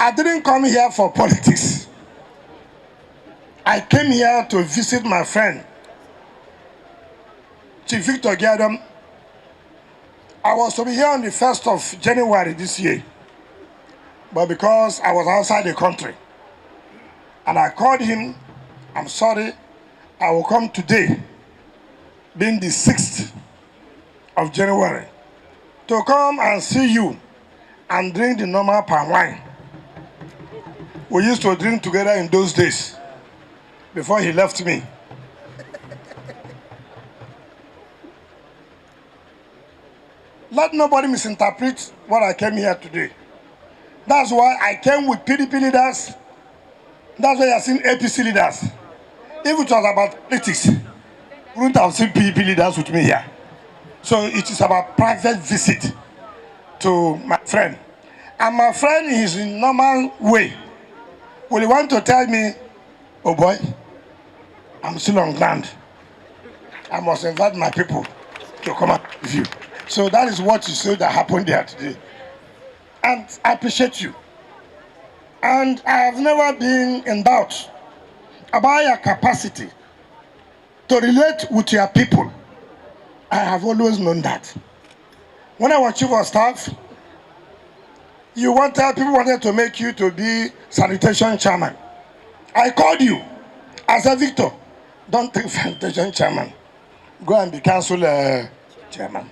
I didn't come here for politics. I came here to visit my friend, Chief Victor Giadam. I was to be here on the 1st of January this year, but because I was outside the country, and I called him, I'm sorry, I will come today, being the 6th of January, to come and see you and drink the normal palm wine we used to drink together in those days before he left me. Let nobody misinterpret what I came here today. That's why I came with PDP leaders. That's why I've seen APC leaders. If it was about politics, you wouldn't have seen PDP leaders with me here. So it is about private visit to my friend. And my friend is in normal way. Will you want to tell me, oh boy, I'm still on ground. I must invite my people to come out with you. So that is what you said that happened there today. And I appreciate you. And I have never been in doubt about your capacity to relate with your people. I have always known that. When I was chief of staff, people wanted to make you to be sanitation chairman. I called you. I said, Victor, don't take sanitation chairman. Go and be council chairman.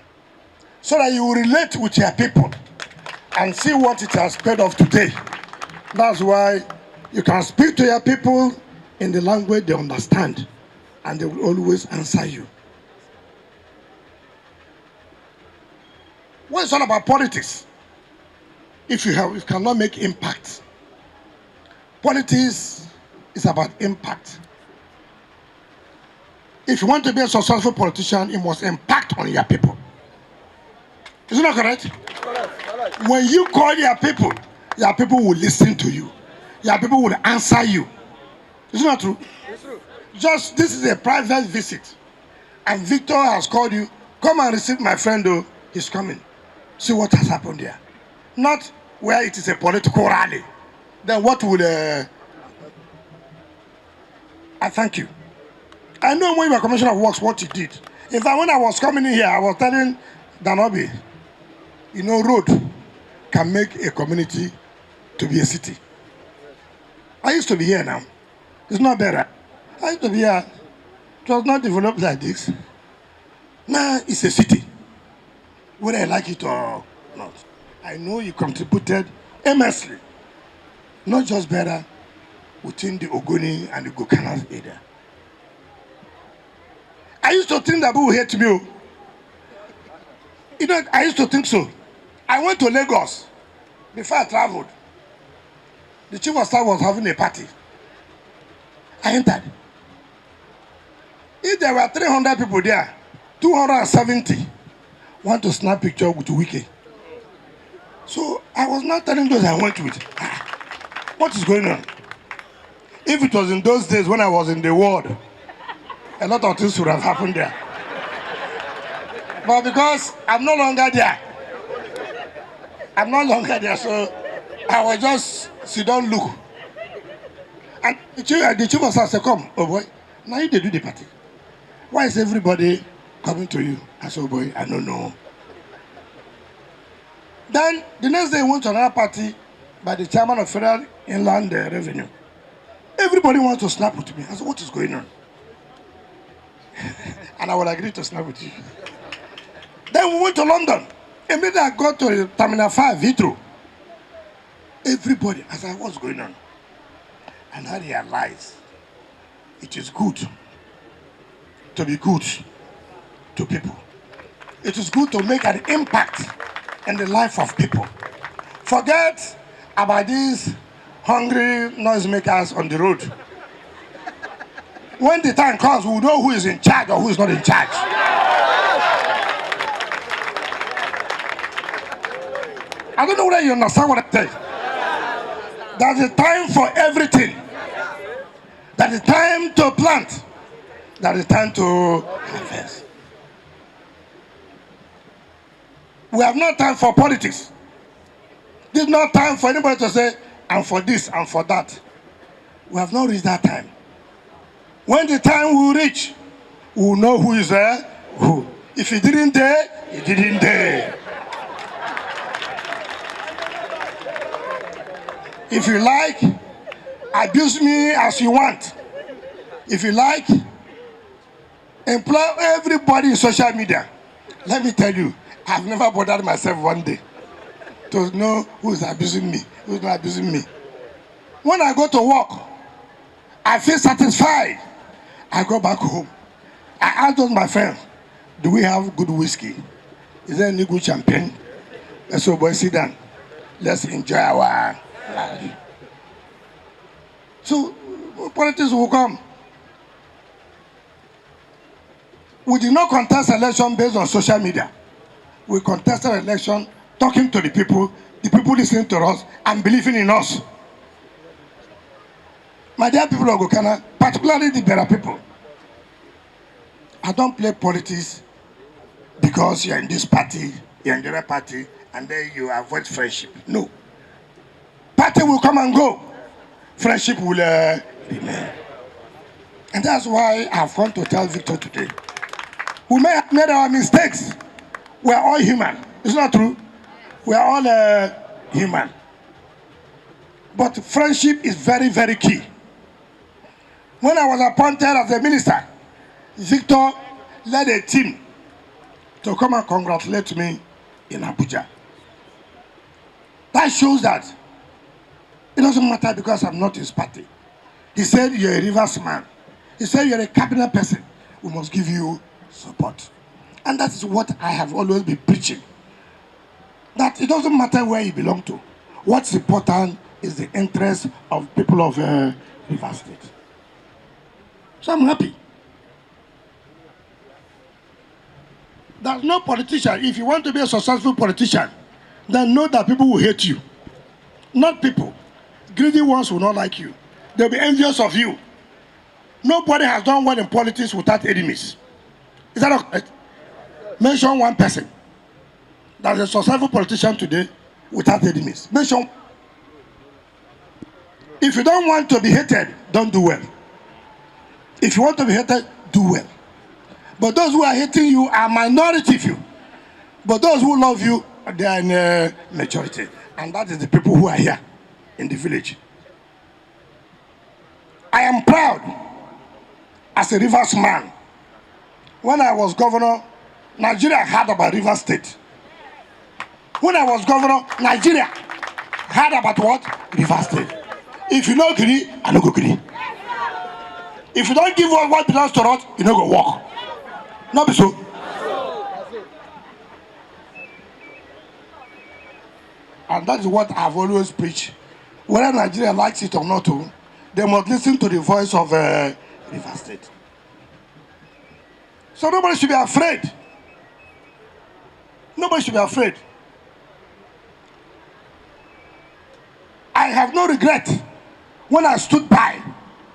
So that you will relate with your people and see what it has paid off today. That's why you can speak to your people in the language they understand, and they will always answer you. When it's all about politics, if you cannot make impact. Politics is about impact. If you want to be a successful politician, you must impact on your people. Isn't that correct? Correct. When you call your people will listen to you. Your people will answer you. Isn't that true? It's true. Just this is a private visit. And Victor has called you. Come and receive my friend, though. He's coming. See what has happened there. Not where it is a political rally. Then what would I thank you. I know when you were Commissioner of Works what you did. In fact, when I was coming in here, I was telling Danobi, road can make a community to be a city. I used to be here now. It's not better. I used to be here. It was not developed like this. Now it's a city. Whether I like it or not. I know you contributed immensely. Not just better within the Ogoni and the Gokana area. I used to think that people would hate me. I used to think so. I went to Lagos before I traveled. The chief of staff was having a party. I entered. If there were 300 people there, 270 want to snap picture with WIKE. So I was not telling those I went with. What is going on? If it was in those days when I was in the world, a lot of things would have happened there. But because I'm no longer there, so I was just sit down, look. And the chief of staff said, come, oh boy, now you do the party. Why is everybody coming to you? I said, oh boy, I don't know. Then the next day, we went to another party by the chairman of Federal Inland Revenue. Everybody wants to snap with me. I said, what is going on? And I will agree to snap with you. Then we went to London. Immediately I got to the Terminal 5, Heathrow. Everybody, I said, what's going on? And I realized it is good to be good to people. It is good to make an impact in the life of people. Forget about these hungry noisemakers on the road. When the time comes, we'll know who is in charge or who is not in charge. I don't know whether you understand what I say. There's a time for everything. There is time to plant. There is time to harvest. We have no time for politics. There's no time for anybody to say, I'm for this, I'm for that. We have not reached that time. When the time will reach, we'll know who is there, who. If he didn't dare, he didn't dare. If you like, abuse me as you want. If you like, employ everybody in social media. Let me tell you, I've never bothered myself one day to know who is abusing me, who is not abusing me. When I go to work, I feel satisfied. I go back home. I ask those my friends, do we have good whiskey? Is there any good champagne? Let's go, boys, sit down. Let's enjoy our life. So, politics will come. We did not contest election based on social media. We contested election talking to the people listening to us and believing in us. My dear people of Gokana, particularly the Bera people, I don't play politics because you're in this party, you're in the other party, and then you avoid friendship. No. Party will come and go. Friendship will remain. And that's why I've come to tell Victor today. We may have made our mistakes. We are all human. It's not true. We are all human. But friendship is very, very key. When I was appointed as a minister, Victor led a team to come and congratulate me in Abuja. That shows that it doesn't matter because I'm not his party. He said, you're a Rivers man. He said, you're a cabinet person. We must give you support. And that is what I have always been preaching. That it doesn't matter where you belong to. What's important is the interest of people of Rivers State. So I'm happy. There's no politician. If you want to be a successful politician, then know that people will hate you. Not people. Greedy ones will not like you. They'll be envious of you. Nobody has done well in politics without enemies. Is that okay? Mention one person that is a successful politician today without enemies. Mention. If you don't want to be hated, don't do well. If you want to be hated, do well. But those who are hating you are minority few. But those who love you, they are in a majority. And that is the people who are here in the village. I am proud as a Rivers man. When I was governor, Nigeria heard about Rivers State. When I was governor, Nigeria heard about what? Rivers State. If you don't agree, I don't agree. If you don't give us what belongs to us, you don't go walk. Not be so. And that is what I've always preached. Whether Nigeria likes it or not, they must listen to the voice of Rivers State. So nobody should be afraid. Nobody should be afraid. I have no regret when I stood by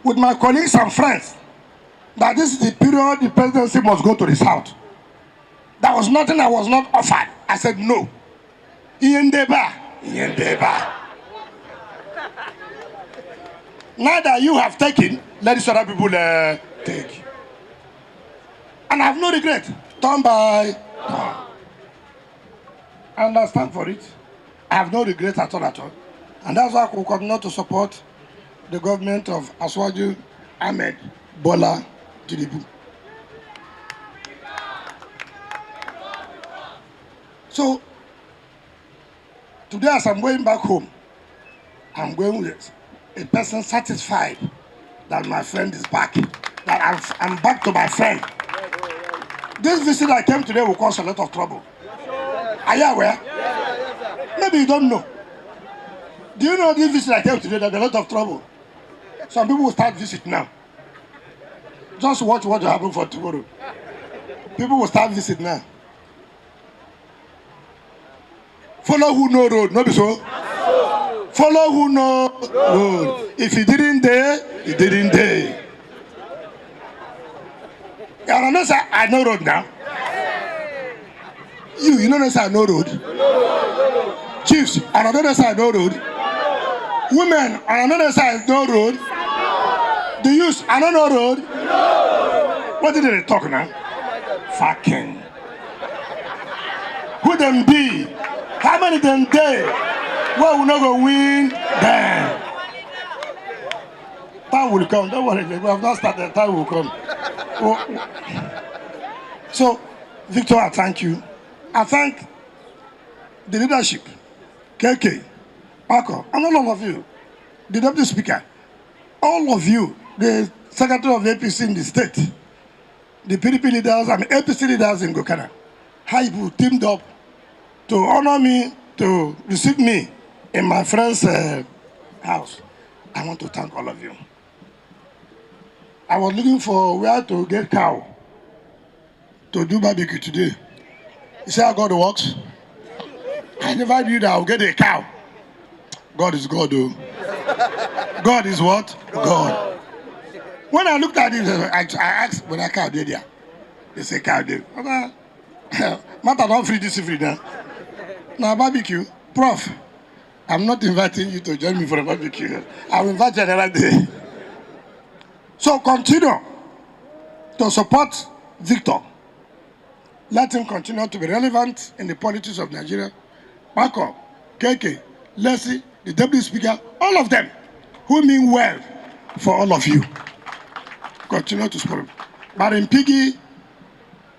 with my colleagues and friends that this is the period the presidency must go to the south. There was nothing I was not offered. I said no. Iyendeba. Now that you have taken, let these other people take. And I have no regret. Turn by turn. I understand for it. I have no regret at all. And that's why I will continue to support the government of Aswaju Ahmed Bola Tinubu. So Today, as I'm going back home, I'm going with a person satisfied that my friend is back, that I'm back to my friend. This visit I came today will cause a lot of trouble. Are you aware? Maybe you don't know. Do you know this visit I came today, there's a lot of trouble? Some people will start visit now. Just watch what will happen for tomorrow. People will start visit now. Follow who know road, no be so? Follow who know road. If he didn't dare, he didn't dare. You know, sir, I know road now. You know, sir, I know road. Chiefs, on another side, no road. Women, on another side, no road. The youth, I don't know road. What did they talk now? Fucking. Who them be? How many them they? Well, we're not going to win them. Time will come. Don't worry. We have not started. Time will come. So, Victor, I thank you. I thank the leadership, KK, Paco, and all of you, the Deputy Speaker, all of you, the Secretary of the APC in the state, the PDP leaders and APC leaders in Gokana, how you teamed up to honor me, to receive me in my friend's house. I want to thank all of you. I was looking for where to get cow to do barbecue today. You see how God works? I never knew that I would get a cow. God is God, though. God is what? God. When I looked at it, I asked, when I cow did there? They say cow did. Matter don't free this free now. Now barbecue, Prof. I'm not inviting you to join me for a barbecue. I'll invite you another day. So continue to support Victor. Let him continue to be relevant in the politics of Nigeria. Paco, KK, Leslie, the Deputy Speaker, all of them who mean well for all of you. Continue to support him. Baron Piggy,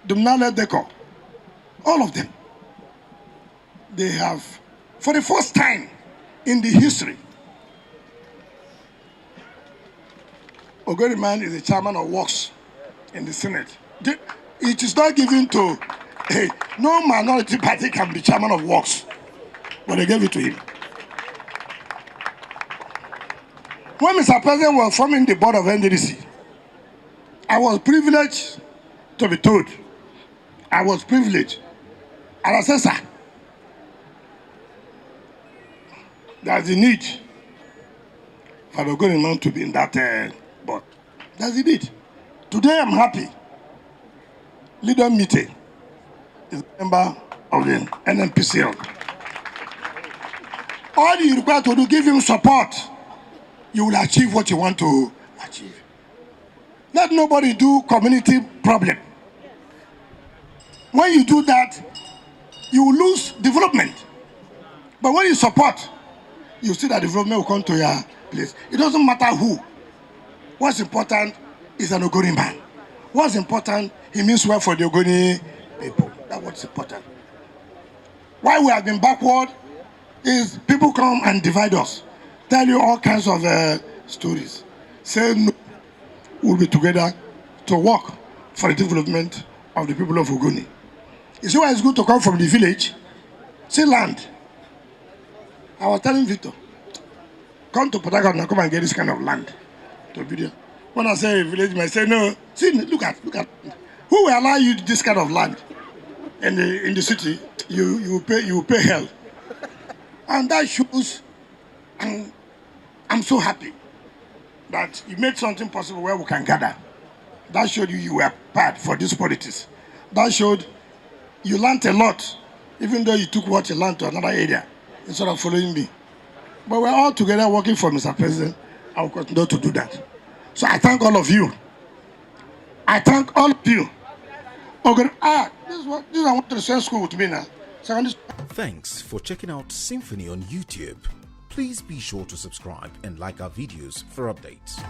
Dumnale Deko, all of them. They have, for the first time in the history, Ogoriman is the chairman of Works in the Senate. It is not given to, no minority party can be chairman of Works, but they gave it to him. When Mr. President was forming the board of NDDC, I was privileged to be told. I was privileged. And I said, sir, there's a need for the Ogoriman to be in that board. There's a need. Today I'm happy. Leader Mite is a member of the NNPCL. All you require to do, give him support. You will achieve what you want to achieve. Let nobody do community problem. When you do that, you will lose development. But when you support, you see that development will come to your place. It doesn't matter who. What's important is an Ogoni man. What's important, he means well for the Ogoni people. That's what's important. Why we have been backward is people come and divide us, tell you all kinds of stories. Say no, we'll be together to work for the development of the people of Ogoni. You see why it's good to come from the village? See land. I was telling Victor, come to Port Harcourt and come and get this kind of land to be there. When I say village, I say no. See, look at. Who will allow you this kind of land in the city? You pay hell. And that shows, and I'm so happy that you made something possible where we can gather. That showed you were part for this politics. That showed you learned a lot, even though you took what you learned to another area instead of following me. But we're all together working for Mr. President. I will continue to do that. So I thank all of you. I thank all of you. Okay, this is I want to send school with me now. Thanks for checking out SYMFONI on YouTube. Please be sure to subscribe and like our videos for updates.